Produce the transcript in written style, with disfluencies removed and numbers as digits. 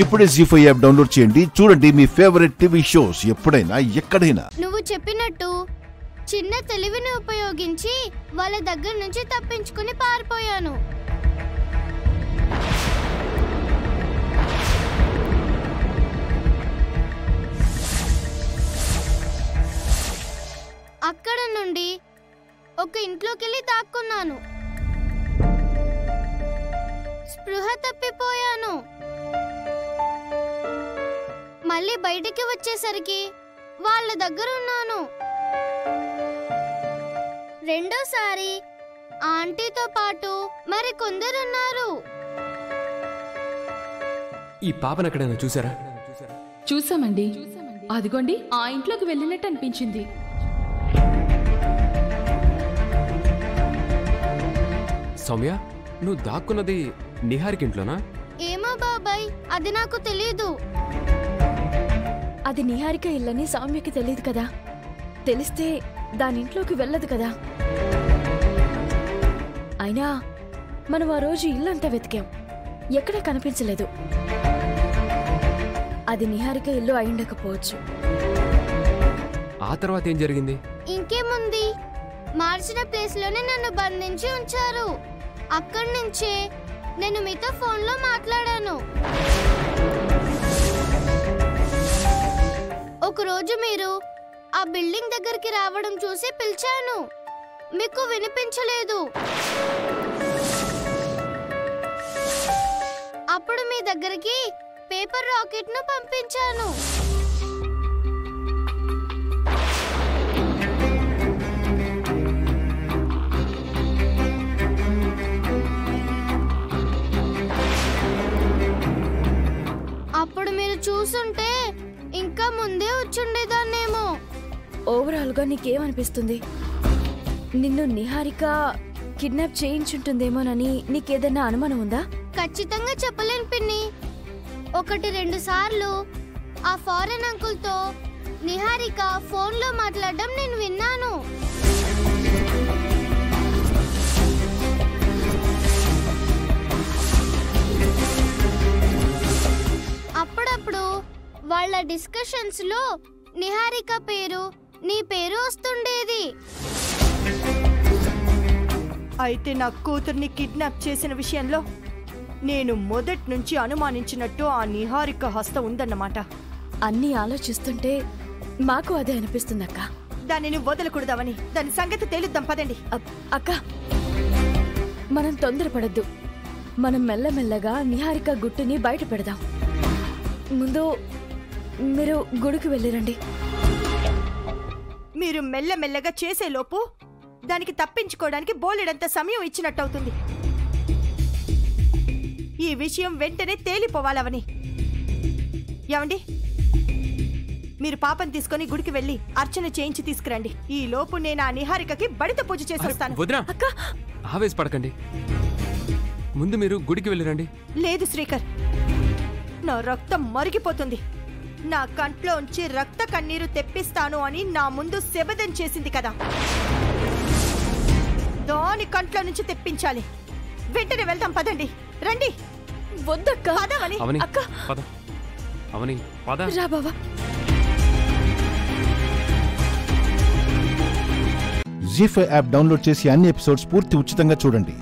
ఇప్పుడే జీ5 app download చేయండి. చూడండి మీ ఫేవరెట్ టీవీ షోస్ ఎప్పుడైనా ఎక్కడైనా. నువ్వు చెప్పినట్టు చిన్న తెలివిని ఉపయోగించి వాళ్ళ దగ్గర నుంచి తప్పించుకుని పారిపోయాను. అక్కడ నుండి ఒక ఇంట్లోకెళ్ళి దాక్కున్నాను. స్పృహ తప్పిపోయాను. మళ్ళీ బయటికి వచ్చేసరికి వాళ్ళ దగ్గర ఉన్నాను. రెండోసారి ఆంటీతో పాటు మరి కొందరున్నారు. ఈ పాపను ఎక్కడైనా చూసారా? చూసామండి. అదిగోండి ఆ ఇంట్లోకి వెళ్ళినట్టు అనిపించింది. సౌమ్య, నువ్వు దాక్కున్నది నిహారిక ఇంట్లోనా? ఏమో బాబాయ్, అది నాకు తెలీదు. అది నిహారిక ఇల్లని సౌమ్యకి తెలియదు కదా. తెలిస్తే దాని ఇంట్లోకి వెళ్ళదు కదా. అయినా మనం ఆ రోజు ఇల్లంతా వెతికాం, ఎక్కడా కనిపించలేదు. అది నిహారిక ఇల్లు అయిండకపోవచ్చు. ఆ తర్వాత ఏం జరిగింది? ఇంకేముంది, మార్చిన ప్లేస్ లోనే నన్ను బంధించి ఉంచారు. అక్కడి నుంచే నేను మీతో ఫోన్లో మాట్లాడాను. ఒకరోజు మీరు ఆ బిల్డింగ్ దగ్గరికి రావడం చూసి పిలిచాను, మీకు వినిపించలేదు. అప్పుడు మీ దగ్గరికి పేపర్ రాకెట్ ను పంపించాను. అప్పుడు మీరు చూసుంటే ఇంకా ముందే వచ్చుండేదాన్నేమో. ఓవరాల్ గా నీకేమనిపిస్తుంది? నిన్ను నిహారిక కిడ్నాప్ చేయించుంటుందేమోనని నీకేదన్నా అనుమానం ఉందా? ఖచ్చితంగా చెప్పలేను పిన్ని. 1-2 సార్లు ఆ ఫారెన్ అంకుల్తో నిహారిక ఫోన్లో మాట్లాడడం నేను విన్నాను. అప్పుడప్పుడు వాళ్ళ డిస్కషన్స్ లో నిహారిక పేరు, నీ పేరు వస్తుండేది. అయితే నా కూతుర్ని కిడ్నాప్ చేసిన విషయంలో నేను మొదటి నుంచి అనుమానించినట్టు ఆ నిహారిక హస్తం ఉందన్నమాట. అన్నీ ఆలోచిస్తుంటే మాకు అదే అనిపిస్తుందక్క. దానిని వదలకూడదామని దాని సంగతి తేలుద్దాం పదండి. అక్క, మనం తొందరపడద్దు. మనం మెల్లమెల్లగా నిహారిక గుట్టుని బయట పెడదాం. ముందు మీరు గుడికి వెళ్ళిరండి. మీరు మెల్లమెల్లగా చేసేలోపు దానికి తప్పించుకోవడానికి బోలెడంత సమయం ఇచ్చినట్టవుతుంది. ఈ విషయం వెంటనే తేలిపోవాలవని. ఏమండి, మీరు పాపం తీసుకొని గుడికి వెళ్ళి అర్చన చేయించి తీసుకురండి. ఈ లోపు నేను ఆ నిహారికకి బడిత పూజ చేసి వస్తాను. అక్క, ఆవేశపడకండి. ముందు మీరు గుడికి వెళ్ళిరండి. లేదు శ్రీకర్, నా రక్తం మరిగిపోతుంది. నా కంట్లోంచి రక్త కన్నీరు తెప్పిస్తాను అని నా ముందు శపథం చేసింది కదా, దాని కంట్లో నుంచి తెప్పించాలి. వెంటనే వెళ్తాం పదండి. రండి. వద్దక్క. అవని, అక్క, పద. అవని, పద. రా బావా. జీ5 యాప్ డౌన్లోడ్ చేసి అన్ని ఎపిసోడ్స్ పూర్తి ఉచితంగా చూడండి.